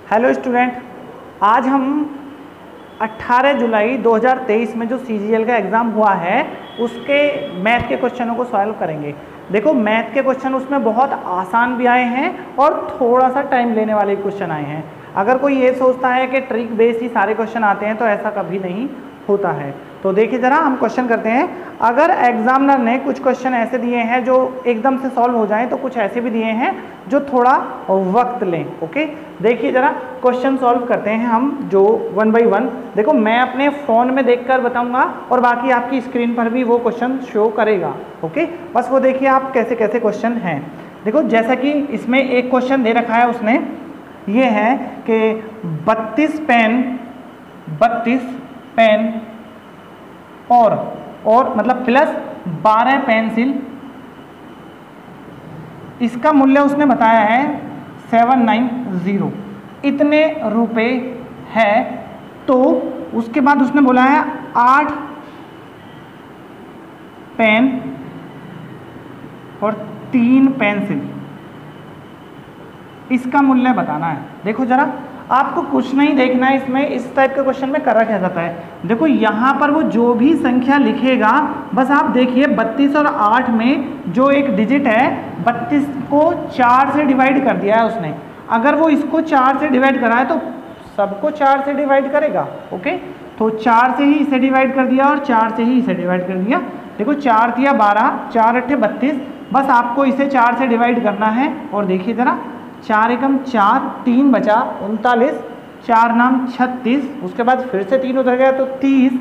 Hello student, आज हम 18 जुलाई 2023 में जो CGL का एग्ज़ाम हुआ है उसके मैथ के क्वेश्चनों को सॉल्व करेंगे। देखो, मैथ के क्वेश्चन उसमें बहुत आसान भी आए हैं और थोड़ा सा टाइम लेने वाले क्वेश्चन आए हैं। अगर कोई ये सोचता है कि ट्रिक बेस ही सारे क्वेश्चन आते हैं तो ऐसा कभी नहीं होता है। तो देखिए ज़रा, हम क्वेश्चन करते हैं। अगर एग्जामिनर ने कुछ क्वेश्चन ऐसे दिए हैं जो एकदम से सॉल्व हो जाएं, तो कुछ ऐसे भी दिए हैं जो थोड़ा वक्त लें। ओके, देखिए ज़रा, क्वेश्चन सॉल्व करते हैं हम जो 1 बाई 1। देखो, मैं अपने फ़ोन में देखकर बताऊंगा और बाकी आपकी स्क्रीन पर भी वो क्वेश्चन शो करेगा। ओके, बस वो देखिए आप कैसे कैसे क्वेश्चन हैं। देखो, जैसा कि इसमें एक क्वेश्चन दे रखा है उसने, ये है कि 32 पेन और मतलब प्लस 12 पेंसिल, इसका मूल्य उसने बताया है 790, इतने रुपए है। तो उसके बाद उसने बोला है 8 पेन और 3 पेंसिल, इसका मूल्य बताना है। देखो जरा, आपको कुछ नहीं देखना है इसमें। इस टाइप के क्वेश्चन में करा क्या जाता है, देखो यहाँ पर वो जो भी संख्या लिखेगा, बस आप देखिए 32 और 8 में जो एक डिजिट है, 32 को 4 से डिवाइड कर दिया है उसने। अगर वो इसको 4 से डिवाइड करा है तो सबको 4 से डिवाइड करेगा। ओके, तो 4 से ही इसे डिवाइड कर दिया और 4 से ही इसे डिवाइड कर दिया। देखो, 4 दिया 12, 4 अट्ठे 32, बस आपको इसे 4 से डिवाइड करना है। और देखिए ज़रा, 4 एकम 4, 3 बचा 39, 4 नाम 36, उसके बाद फिर से 3 उधर गया तो 30,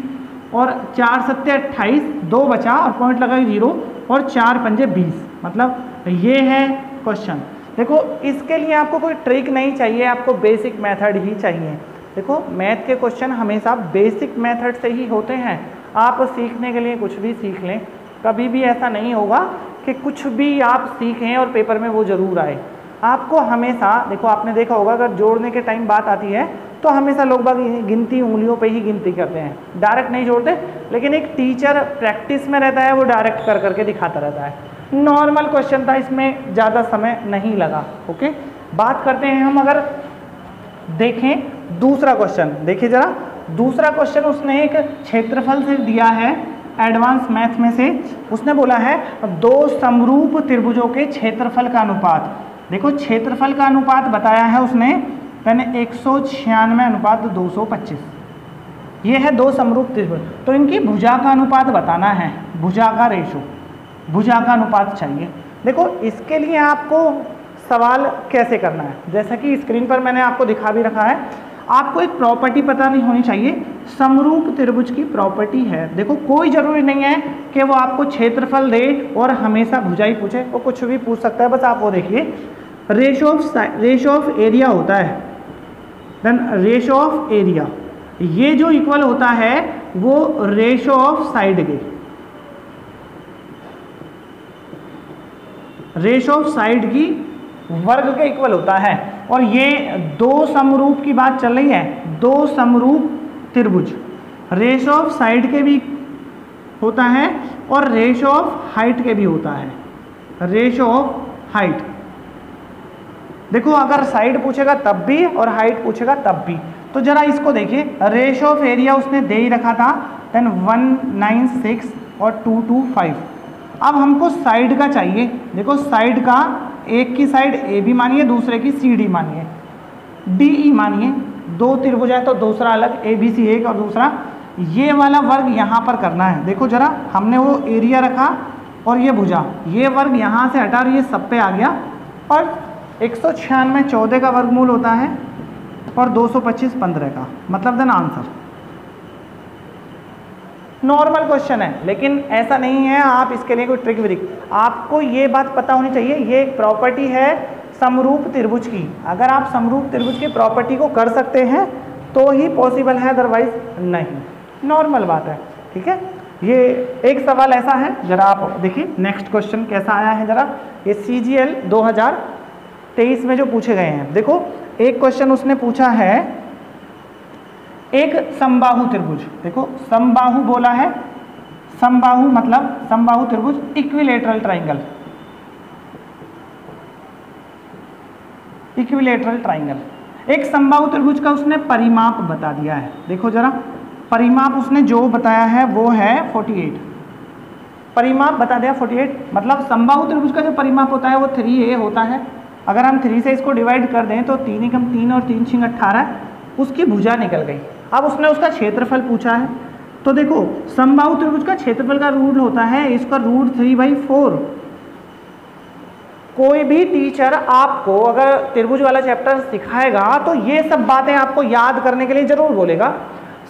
और 4 सत्ते 28, 2 बचा और पॉइंट लगाई 0, और 4 पंजे 20। मतलब ये है क्वेश्चन। देखो, इसके लिए आपको कोई ट्रिक नहीं चाहिए, आपको बेसिक मेथड ही चाहिए। देखो, मैथ के क्वेश्चन हमेशा बेसिक मेथड से ही होते हैं। आप सीखने के लिए कुछ भी सीख लें, कभी भी ऐसा नहीं होगा कि कुछ भी आप सीखें और पेपर में वो ज़रूर आए। आपको हमेशा, देखो आपने देखा होगा, अगर जोड़ने के टाइम बात आती है तो हमेशा लोग बाग गिनती उंगलियों पे ही गिनती करते हैं, डायरेक्ट नहीं जोड़ते। लेकिन एक टीचर प्रैक्टिस में रहता है, वो डायरेक्ट कर करके दिखाता रहता है। नॉर्मल क्वेश्चन था, इसमें ज़्यादा समय नहीं लगा। ओके, बात करते हैं हम। अगर देखें दूसरा क्वेश्चन, देखिए ज़रा, दूसरा क्वेश्चन उसने एक क्षेत्रफल से दिया है, एडवांस मैथ में से। उसने बोला है 2 समरूप त्रिभुजों के क्षेत्रफल का अनुपात। देखो, क्षेत्रफल का अनुपात बताया है उसने 196/225। ये है 2 समरूप त्रिभुज, तो इनकी भुजा का अनुपात बताना है, भुजा का रेशो, भुजा का अनुपात चाहिए। देखो, इसके लिए आपको सवाल कैसे करना है, जैसा कि स्क्रीन पर मैंने आपको दिखा भी रखा है। आपको एक प्रॉपर्टी पता नहीं होनी चाहिए, समरूप त्रिभुज की प्रॉपर्टी है। देखो, कोई ज़रूरी नहीं है कि वो आपको क्षेत्रफल दे और हमेशा भुजा ही पूछे, वो कुछ भी पूछ सकता है। बस आप वो देखिए, रेशो ऑफ एरिया होता है, देन रेशो ऑफ एरिया, ये जो इक्वल होता है वो रेशो ऑफ साइड के, रेशो ऑफ साइड की वर्ग के इक्वल होता है। और ये 2 समरूप की बात चल रही है, 2 समरूप त्रिभुज, रेशो ऑफ साइड के भी होता है और रेशो ऑफ हाइट के भी होता है, रेशो ऑफ हाइट। देखो, अगर साइड पूछेगा तब भी और हाइट पूछेगा तब भी। तो जरा इसको देखिए, रेशो ऑफ एरिया उसने दे ही रखा था, देन 196 और 225। अब हमको साइड का चाहिए। देखो, साइड का, एक की साइड ए बी मानिए, दूसरे की सी डी मानिए, डी ई मानिए। 2 त्रिभुज है तो दूसरा अलग, ए बी सी एक और दूसरा, ये वाला वर्ग यहाँ पर करना है। देखो जरा, हमने वो एरिया रखा और ये भुजा, ये वर्ग यहाँ से हटा और ये सब पे आ गया। और 196 14 का वर्गमूल होता है और 225 15 का, मतलब देन आंसर। नॉर्मल क्वेश्चन है, लेकिन ऐसा नहीं है आप इसके लिए कोई ट्रिक विरिक, आपको ये बात पता होनी चाहिए, ये एक प्रॉपर्टी है समरूप त्रिभुज की। अगर आप समरूप त्रिभुज की प्रॉपर्टी को कर सकते हैं तो ही पॉसिबल है, अदरवाइज नहीं। नॉर्मल बात है, ठीक है। ये एक सवाल ऐसा है, जरा आप देखिए नेक्स्ट क्वेश्चन कैसा आया है। जरा, ये CGL 2023 में जो पूछे गए हैं, देखो एक क्वेश्चन उसने पूछा है, एक समबाहु त्रिभुज। देखो, समबाहु बोला है, समबाहु मतलब समबाहु त्रिभुज, इक्विलेटरल ट्राइंगल, इक्विलेटरल ट्राइंगल एक समबाहु त्रिभुज का उसने परिमाप बता दिया है। देखो जरा, परिमाप उसने जो बताया है वो है 48, परिमाप बता दिया 48। मतलब समबाहु त्रिभुज का जो परिमाप होता है वो 3a होता है। अगर हम 3 से इसको डिवाइड कर दें तो 3 एकम 3 और 3 छिंग 18, उसकी भुजा निकल गई। अब उसने उसका क्षेत्रफल पूछा है, तो देखो समबाहु त्रिभुज का क्षेत्रफल का रूल होता है इसका √3/4। कोई भी टीचर आपको अगर त्रिभुज वाला चैप्टर सिखाएगा तो ये सब बातें आपको याद करने के लिए जरूर बोलेगा।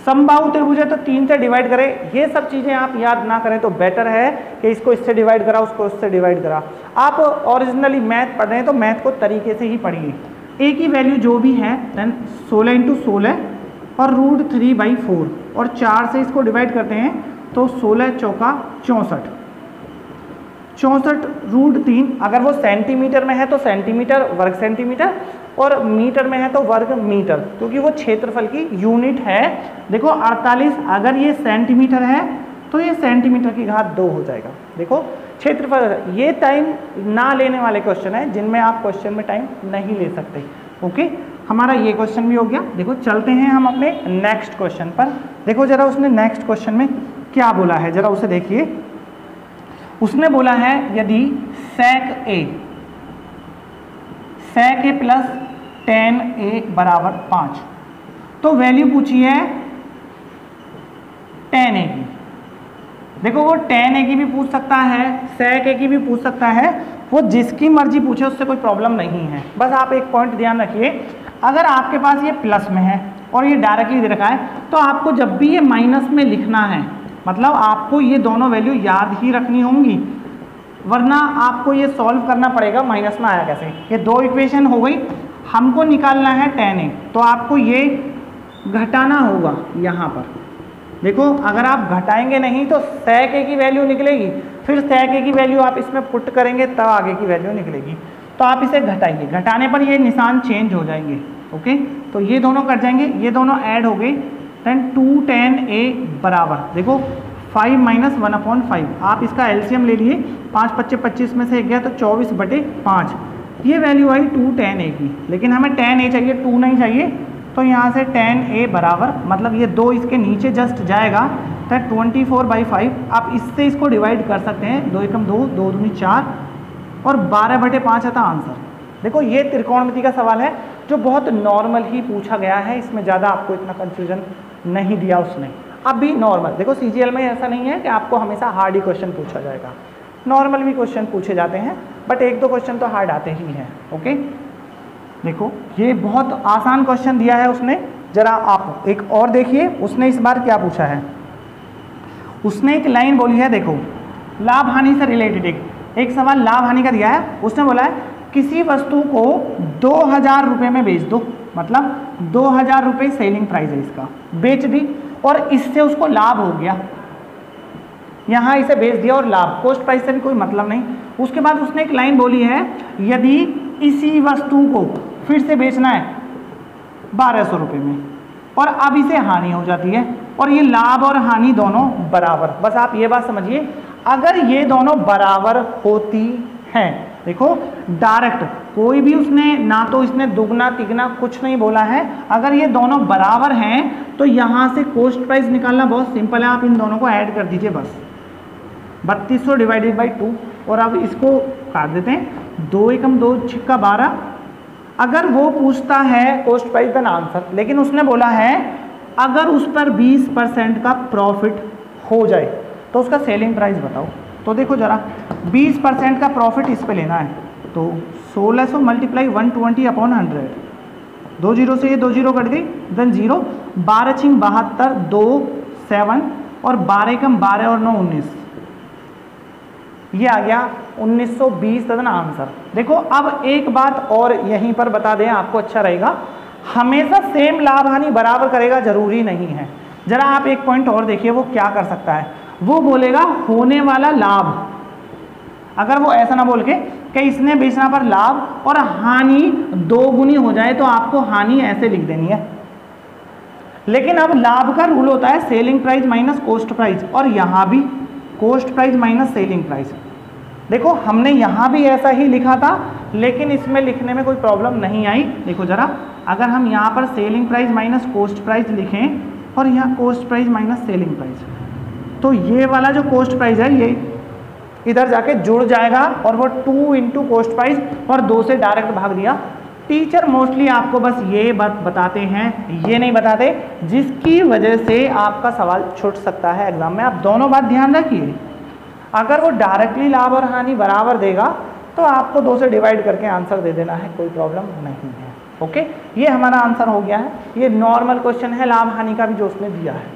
समबाहु त्रिभुज है तो 3 से डिवाइड करें, ये सब चीज़ें आप याद ना करें तो बेटर है कि इसको इससे डिवाइड करा, उसको इससे डिवाइड करा। आप ओरिजिनली मैथ पढ़ रहे हैं तो मैथ को तरीके से ही पढ़िए। ए की वैल्यू जो भी है देन 16 × 16 और √3/4 और 4 से इसको डिवाइड करते हैं तो 16 चौका 64, 64 √3। अगर वो सेंटीमीटर में है तो सेंटीमीटर वर्ग सेंटीमीटर, और मीटर में है तो वर्ग मीटर, क्योंकि वो क्षेत्रफल की यूनिट है। देखो 48 अगर ये सेंटीमीटर है तो ये सेंटीमीटर की घात 2 हो जाएगा। देखो क्षेत्रफल, ये टाइम ना लेने वाले क्वेश्चन है जिनमें आप क्वेश्चन में टाइम नहीं ले सकते। ओके, हमारा ये क्वेश्चन भी हो गया। देखो चलते हैं हम अपने नेक्स्ट क्वेश्चन पर। देखो जरा उसने नेक्स्ट क्वेश्चन में क्या बोला है, जरा उसे देखिए। उसने बोला है यदि sec a plus tan a बराबर 5, तो वैल्यू पूछी है tan a की। देखो वो tan a की भी पूछ सकता है, sec a की भी पूछ सकता है, वो जिसकी मर्जी पूछे उससे कोई प्रॉब्लम नहीं है। बस आप एक पॉइंट ध्यान रखिए, अगर आपके पास ये प्लस में है और ये डायरेक्टली दे रखा है तो आपको जब भी ये माइनस में लिखना है मतलब आपको ये दोनों वैल्यू याद ही रखनी होंगी, वरना आपको ये सॉल्व करना पड़ेगा माइनस में आया कैसे। ये दो इक्वेशन हो गई, हमको निकालना है tan a, तो आपको ये घटाना होगा यहाँ पर। देखो अगर आप घटाएंगे नहीं तो sec a की वैल्यू निकलेगी, फिर sec a की वैल्यू आप इसमें पुट करेंगे तब आगे की वैल्यू निकलेगी। तो आप इसे घटाइए, घटाने पर ये निशान चेंज हो जाएंगे। ओके, तो ये दोनों कट जाएंगे, ये दोनों ऐड हो गए, देन 2 tan a बराबर देखो 5 - 1/5। आप इसका एलसीएम ले लिए, 5 × 25 25 में से 1 गया तो 24/5। ये वैल्यू आई 2 tan a की, लेकिन हमें tan a चाहिए, 2 नहीं चाहिए। तो यहाँ से tan a बराबर मतलब ये 2 इसके नीचे जस्ट जाएगा तो 24/5। आप इससे इसको डिवाइड कर सकते हैं, 2 एकम 2, 2 दूनी 4 और 12/5 आता आंसर। देखो ये त्रिकोणमिति का सवाल है जो बहुत नॉर्मल ही पूछा गया है, इसमें ज़्यादा आपको इतना कंफ्यूजन नहीं दिया उसने। अब भी नॉर्मल, देखो सीजीएल में ऐसा नहीं है कि आपको हमेशा हार्ड ही क्वेश्चन पूछा जाएगा, नॉर्मल भी क्वेश्चन पूछे जाते हैं, बट 1-2 क्वेश्चन तो हार्ड आते ही हैं। ओके, देखो ये बहुत आसान क्वेश्चन दिया है उसने। जरा आप एक और देखिए, उसने इस बार क्या पूछा है। उसने एक लाइन बोली है, देखो लाभ हानि से रिलेटेड एक सवाल लाभ हानि का दिया है। उसने बोला है किसी वस्तु को 2000 रुपये में बेच दो, मतलब 2000 रुपये सेलिंग प्राइस है इसका, बेच दी और इससे उसको लाभ हो गया। यहाँ इसे बेच दिया और लाभ, कॉस्ट प्राइस से भी कोई मतलब नहीं। उसके बाद उसने एक लाइन बोली है यदि इसी वस्तु को फिर से बेचना है 1200 रुपये में और अब इसे हानि हो जाती है और ये लाभ और हानि दोनों बराबर। बस आप ये बात समझिए, अगर ये दोनों बराबर होती हैं, देखो डायरेक्ट कोई भी उसने ना तो इसने दुगना तिगना कुछ नहीं बोला है, अगर ये दोनों बराबर हैं तो यहाँ से कॉस्ट प्राइस निकालना बहुत सिंपल है। आप इन दोनों को ऐड कर दीजिए बस, 3200 / 2 और अब इसको काट देते हैं, 2 एकम 2 छिक्का 12। अगर वो पूछता है कॉस्ट प्राइस देन आंसर, लेकिन उसने बोला है अगर उस पर 20% का प्रॉफिट हो जाए तो उसका सेलिंग प्राइस बताओ। तो देखो जरा 20% का प्रॉफिट इस पे लेना है तो 1600 × 120/100, 2 0 से ये 2 0 कट गई, देन 0, 12 × 72, 2 7 और 12 एकम 12 और 9 19, ये आ गया 1920 तदन आंसर। देखो अब एक बात और यहीं पर बता दें, आपको अच्छा रहेगा, हमेशा सेम लाभ हानि बराबर करेगा जरूरी नहीं है। जरा आप एक पॉइंट और देखिए वो क्या कर सकता है, वो बोलेगा होने वाला लाभ। अगर वो ऐसा ना बोल के कि इसने बेचना पर लाभ और हानि 2 गुनी हो जाए तो आपको हानि ऐसे लिख देनी है। लेकिन अब लाभ का रूल होता है selling price minus cost price, और यहाँ भी cost price minus selling price. देखो हमने यहाँ भी ऐसा ही लिखा था, लेकिन इसमें लिखने में कोई प्रॉब्लम नहीं आई। देखो जरा अगर हम यहाँ पर selling price minus cost price लिखें और यहाँ cost price minus selling price, तो ये वाला जो कॉस्ट प्राइस है ये इधर जाके जुड़ जाएगा और वो 2 इंटू कॉस्ट प्राइस और 2 से डायरेक्ट भाग दिया। टीचर मोस्टली आपको बस ये बात बताते हैं, ये नहीं बताते, जिसकी वजह से आपका सवाल छूट सकता है एग्जाम में। आप दोनों बात ध्यान रखिए, अगर वो डायरेक्टली लाभ और हानि बराबर देगा तो आपको 2 से डिवाइड करके आंसर दे देना है, कोई प्रॉब्लम नहीं है। ओके, ये हमारा आंसर हो गया है। ये नॉर्मल क्वेश्चन है लाभ हानि का भी जो उसने दिया है।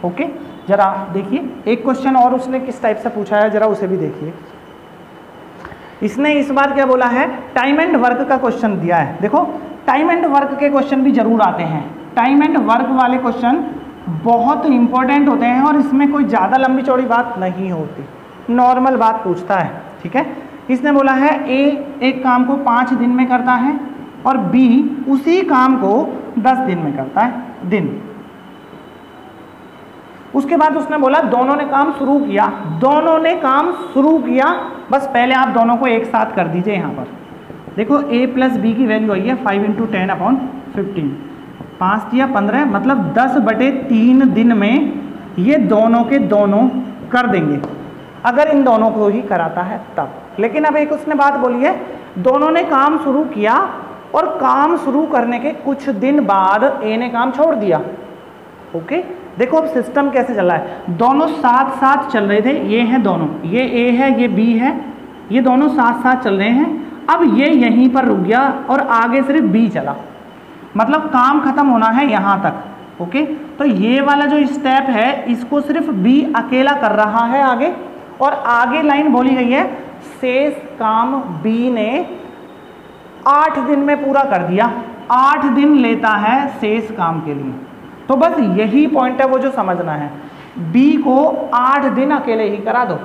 ओके, जरा देखिए एक क्वेश्चन और उसने किस टाइप से पूछा है, जरा उसे भी देखिए। इसने इस बार क्या बोला है, टाइम एंड वर्क का क्वेश्चन दिया है। देखो टाइम एंड वर्क के क्वेश्चन भी जरूर आते हैं, टाइम एंड वर्क वाले क्वेश्चन बहुत इंपॉर्टेंट होते हैं और इसमें कोई ज़्यादा लंबी चौड़ी बात नहीं होती, नॉर्मल बात पूछता है। ठीक है, इसने बोला है ए एक काम को 5 दिन में करता है और बी उसी काम को 10 दिन में करता है, दिन। उसके बाद उसने बोला दोनों ने काम शुरू किया, दोनों ने काम शुरू किया, बस पहले आप दोनों को एक साथ कर दीजिए। यहाँ पर देखो a प्लस बी की वैल्यू आई है 5 इंटू 10/15, 5 या 15 मतलब 10/3 दिन में ये दोनों के दोनों कर देंगे, अगर इन दोनों को ही कराता है तब। लेकिन अब एक उसने बात बोली है, दोनों ने काम शुरू किया और काम शुरू करने के कुछ दिन बाद ए ने काम छोड़ दिया। ओके, देखो अब सिस्टम कैसे चल रहा है, दोनों साथ साथ चल रहे थे, ये हैं दोनों, ये ए है ये बी है, ये दोनों साथ साथ चल रहे हैं। अब ये यहीं पर रुक गया और आगे सिर्फ बी चला, मतलब काम खत्म होना है यहाँ तक। ओके, तो ये वाला जो स्टेप है इसको सिर्फ बी अकेला कर रहा है आगे, और आगे लाइन बोली गई है शेष काम बी ने 8 दिन में पूरा कर दिया, 8 दिन लेता है शेष काम के लिए। तो बस यही पॉइंट है वो जो समझना है, बी को 8 दिन अकेले ही करा दो,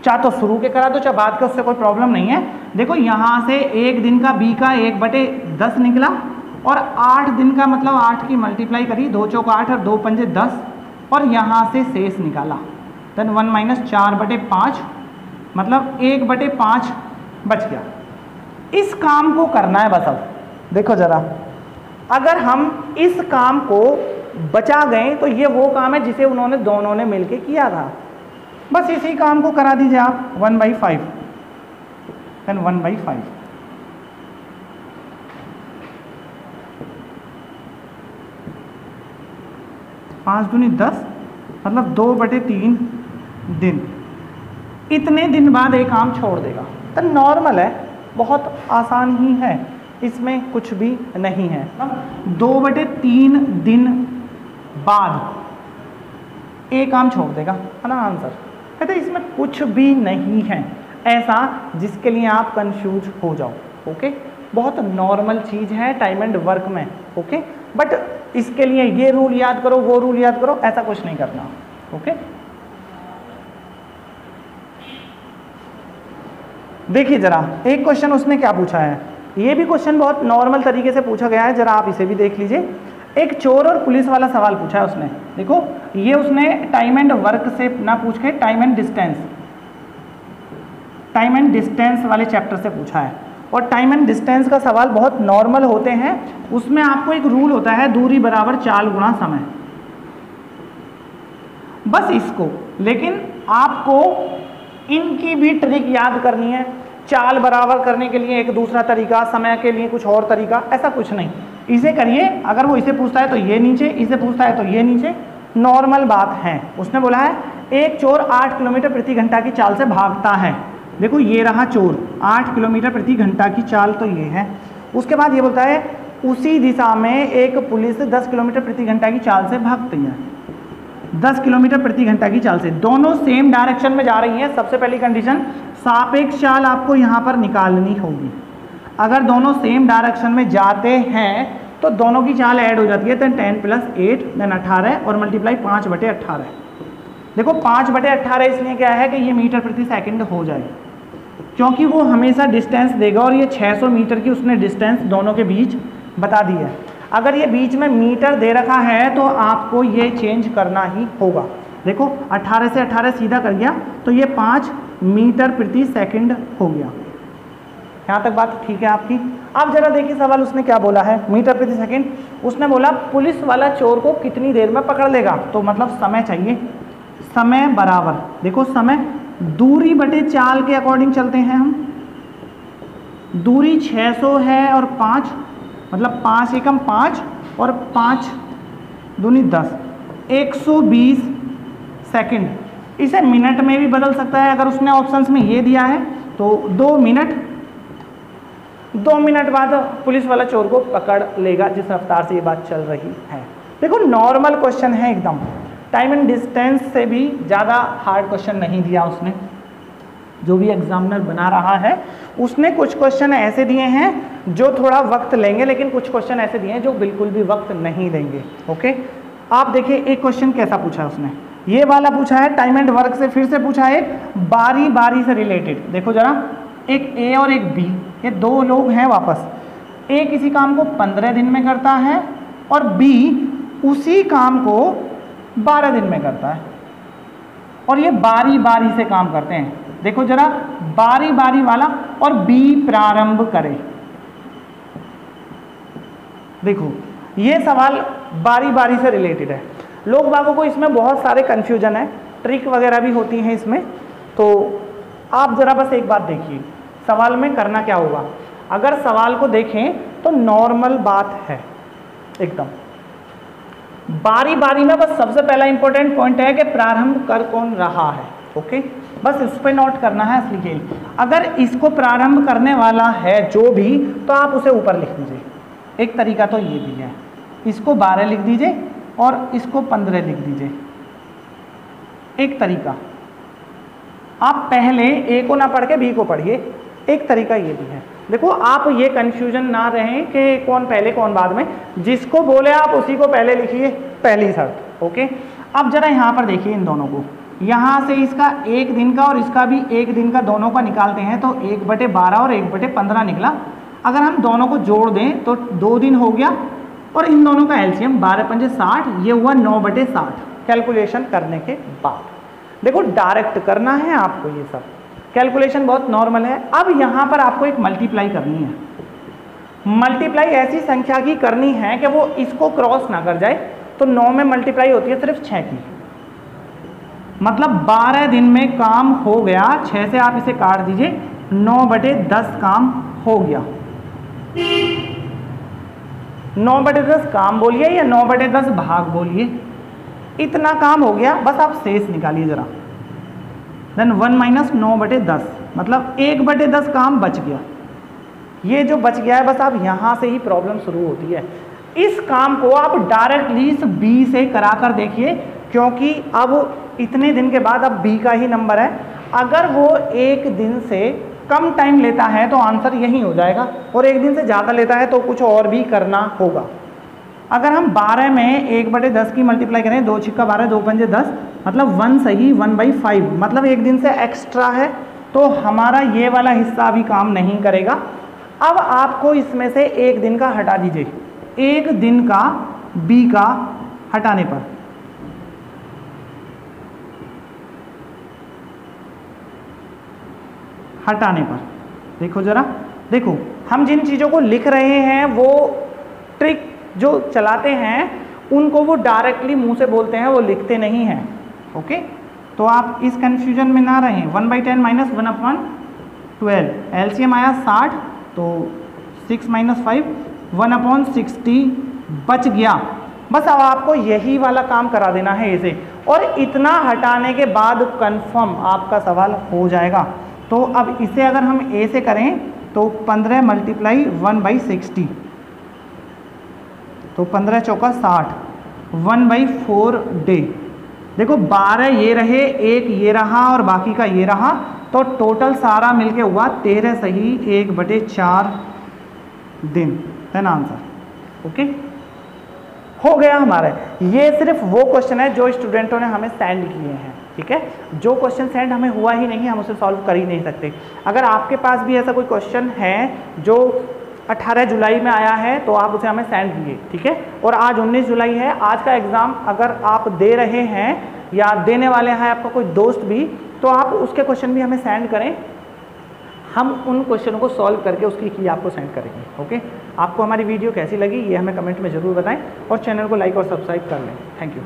चाहे तो शुरू के करा दो चाहे बाद के, उससे कोई प्रॉब्लम नहीं है। देखो यहाँ से एक दिन का बी का 1/10 निकला और 8 दिन का मतलब 8 की मल्टीप्लाई करी, 2 चौक 8 और 2 पंजे 10, और यहाँ से शेष निकाला, देन 1 माइनस 4/5 मतलब 1/5 बच गया। इस काम को करना है बस। अब देखो जरा, अगर हम इस काम को बचा गए तो ये वो काम है जिसे उन्होंने दोनों ने मिलके किया था, बस इसी काम को करा दीजिए आप 1/5, देन 1/5। पाँच दूनी 10 मतलब 2/3 दिन, इतने दिन बाद एक काम छोड़ देगा। तो नॉर्मल है, बहुत आसान ही है, इसमें कुछ भी नहीं है। 2/3 दिन बाद एक काम छोड़ देगा, है ना आंसर। कहते इसमें कुछ भी नहीं है ऐसा जिसके लिए आप कंफ्यूज हो जाओ। ओके, बहुत नॉर्मल चीज़ है टाइम एंड वर्क में। ओके, बट इसके लिए ये रूल याद करो वो रूल याद करो ऐसा कुछ नहीं करना। ओके, देखिए जरा एक क्वेश्चन उसने क्या पूछा है, ये भी क्वेश्चन बहुत नॉर्मल तरीके से पूछा गया है, जरा आप इसे भी देख लीजिए। एक चोर और पुलिस वाला सवाल पूछा है उसने। देखो ये उसने टाइम एंड वर्क से ना पूछ के टाइम एंड डिस्टेंस वाले चैप्टर से पूछा है, और टाइम एंड डिस्टेंस का सवाल बहुत नॉर्मल होते हैं। उसमें आपको एक रूल होता है दूरी बराबर चाल गुणा समय, बस इसको, लेकिन आपको इनकी भी ट्रिक याद करनी है। चाल बराबर करने के लिए एक दूसरा तरीका, समय के लिए कुछ और तरीका, ऐसा कुछ नहीं। इसे करिए, अगर वो इसे पूछता है तो ये नीचे, इसे पूछता है तो ये नीचे, नॉर्मल बात है। उसने बोला है एक चोर 8 किलोमीटर प्रति घंटा की चाल से भागता है। देखो ये रहा चोर, 8 किलोमीटर प्रति घंटा की चाल तो ये है। उसके बाद ये बोलता है उसी दिशा में एक पुलिस 10 किलोमीटर प्रति घंटा की चाल से भागती है। 10 किलोमीटर प्रति घंटा की चाल से, दोनों सेम डायरेक्शन में जा रही हैं। सबसे पहली कंडीशन, सापेक्ष चाल आपको यहाँ पर निकालनी होगी। अगर दोनों सेम डायरेक्शन में जाते हैं तो दोनों की चाल ऐड हो जाती है, तो 10 + 8 देन 18 और मल्टीप्लाई 5/18। देखो 5/18 इसलिए क्या है कि ये मीटर प्रति सेकंड हो जाए, क्योंकि वो हमेशा डिस्टेंस देगा और ये 600 मीटर की उसने डिस्टेंस दोनों के बीच बता दी है। अगर ये बीच में मीटर दे रखा है तो आपको ये चेंज करना ही होगा। देखो 18 से 18 सीधा कर गया तो ये 5 मीटर प्रति सेकंड हो गया। यहाँ तक बात ठीक है आपकी। आप जरा देखिए सवाल उसने क्या बोला है, मीटर प्रति सेकंड। उसने बोला पुलिस वाला चोर को कितनी देर में पकड़ लेगा, तो मतलब समय चाहिए, समय बराबर, देखो समय दूरी बटे चाल के अकॉर्डिंग चलते हैं हम। दूरी 600 है और 5, मतलब 5 एकम 5 और 5 दूनी 10, 120 सेकंड। इसे मिनट में भी बदल सकता है, अगर उसने ऑप्शंस में ये दिया है तो 2 मिनट, 2 मिनट बाद पुलिस वाला चोर को पकड़ लेगा, जिस रफ्तार से ये बात चल रही है। देखो नॉर्मल क्वेश्चन है एकदम, टाइम एंड डिस्टेंस से भी ज़्यादा हार्ड क्वेश्चन नहीं दिया उसने। जो भी एग्जामिनर बना रहा है उसने कुछ क्वेश्चन ऐसे दिए हैं जो थोड़ा वक्त लेंगे, लेकिन कुछ क्वेश्चन ऐसे दिए हैं जो बिल्कुल भी वक्त नहीं देंगे। ओके, आप देखिए एक क्वेश्चन कैसा पूछा है उसने, ये वाला पूछा है टाइम एंड वर्क से, फिर से पूछा है बारी बारी से रिलेटेड। देखो जरा, एक ए और एक बी, ये 2 लोग हैं वापस। ए किसी काम को 15 दिन में करता है और बी उसी काम को 12 दिन में करता है, और ये बारी बारी से काम करते हैं। देखो जरा, बारी बारी वाला और बी प्रारंभ करे। देखो ये सवाल बारी बारी से रिलेटेड है। लोग बागों को इसमें बहुत सारे कंफ्यूजन है, ट्रिक वगैरह भी होती हैं इसमें। तो आप जरा बस एक बात देखिए, सवाल में करना क्या होगा। अगर सवाल को देखें तो नॉर्मल बात है एकदम, बारी बारी में बस सबसे पहला इंपॉर्टेंट पॉइंट है कि प्रारंभ कर कौन रहा है। ओके, बस इस पे नोट करना है असली खेल। अगर इसको प्रारंभ करने वाला है जो भी, तो आप उसे ऊपर लिख दीजिए। एक तरीका तो ये भी है, इसको 12 लिख दीजिए और इसको 15 लिख दीजिए। एक तरीका, आप पहले ए को ना पढ़ के बी को पढ़िए, एक तरीका ये भी है। देखो आप ये कंफ्यूजन ना रहें कि कौन पहले कौन बाद में, जिसको बोले आप उसी को पहले लिखिए, पहली शर्त। ओके, अब जरा यहाँ पर देखिए इन दोनों को, यहाँ से इसका 1 दिन का और इसका भी 1 दिन का, दोनों का निकालते हैं तो 1/12 और 1/15 निकला। अगर हम दोनों को जोड़ दें तो 2 दिन हो गया, और इन दोनों का एलसीएम 12×5 60, ये हुआ 9/60 कैलकुलेशन करने के बाद। देखो डायरेक्ट करना है आपको, ये सब कैलकुलेशन बहुत नॉर्मल है। अब यहाँ पर आपको एक मल्टीप्लाई करनी है, मल्टीप्लाई ऐसी संख्या की करनी है कि वो इसको क्रॉस ना कर जाए। तो 9 में मल्टीप्लाई होती है सिर्फ 6 की, मतलब 12 दिन में काम हो गया। 6 से आप इसे काट दीजिए, 9/10 काम हो गया। 9/10 काम बोलिए या 9/10 भाग बोलिए, इतना काम हो गया। बस आप शेष निकालिए जरा, देन 1 - 9/10, मतलब 1/10 काम बच गया। ये जो बच गया है, बस आप यहाँ से ही प्रॉब्लम शुरू होती है। इस काम को आप डायरेक्टली इस बी से करा कर देखिए, क्योंकि अब इतने दिन के बाद अब बी का ही नंबर है। अगर वो 1 दिन से कम टाइम लेता है तो आंसर यही हो जाएगा, और 1 दिन से ज़्यादा लेता है तो कुछ और भी करना होगा। अगर हम 12 में 1/10 की मल्टीप्लाई करें, 2 × 12, 2 × 10, मतलब 1 सही 1/5, मतलब 1 दिन से एक्स्ट्रा है, तो हमारा ये वाला हिस्सा अभी काम नहीं करेगा। अब आपको इसमें से 1 दिन का हटा दीजिए, 1 दिन का बी का हटाने पर देखो जरा, देखो हम जिन चीज़ों को लिख रहे हैं वो ट्रिक जो चलाते हैं उनको वो डायरेक्टली मुंह से बोलते हैं, वो लिखते नहीं हैं। ओके, तो आप इस कंफ्यूजन में ना रहें। 1/10 - 1/12, एलसीएम आया 60, तो 6 - 5, 1/60 बच गया। बस अब आपको यही वाला काम करा देना है इसे, और इतना हटाने के बाद कंफर्म आपका सवाल हो जाएगा। तो अब इसे अगर हम ए से करें तो 15 × 1/60, तो 15 चौका 60, 1/4 डे। देखो 12 ये रहे, 1 ये रहा और बाकी का ये रहा, तो टोटल सारा मिलके हुआ 13 सही 1/4 दिन। देन आंसर ओके हो गया हमारा। ये सिर्फ वो क्वेश्चन है जो स्टूडेंटों ने हमें सेंड किए हैं, ठीक है। जो क्वेश्चन सेंड हमें हुआ ही नहीं, हम उसे सॉल्व कर ही नहीं सकते। अगर आपके पास भी ऐसा कोई क्वेश्चन है जो 18 जुलाई में आया है तो आप उसे हमें सेंड कीजिए, ठीक है। और आज 19 जुलाई है, आज का एग्ज़ाम अगर आप दे रहे हैं या देने वाले हैं आपका कोई दोस्त भी, तो आप उसके क्वेश्चन भी हमें सेंड करें। हम उन क्वेश्चनों को सॉल्व करके उसकी की आपको सेंड करेंगे। ओके, आपको हमारी वीडियो कैसी लगी ये हमें कमेंट में ज़रूर बताएं और चैनल को लाइक और सब्सक्राइब कर लें। Thank you.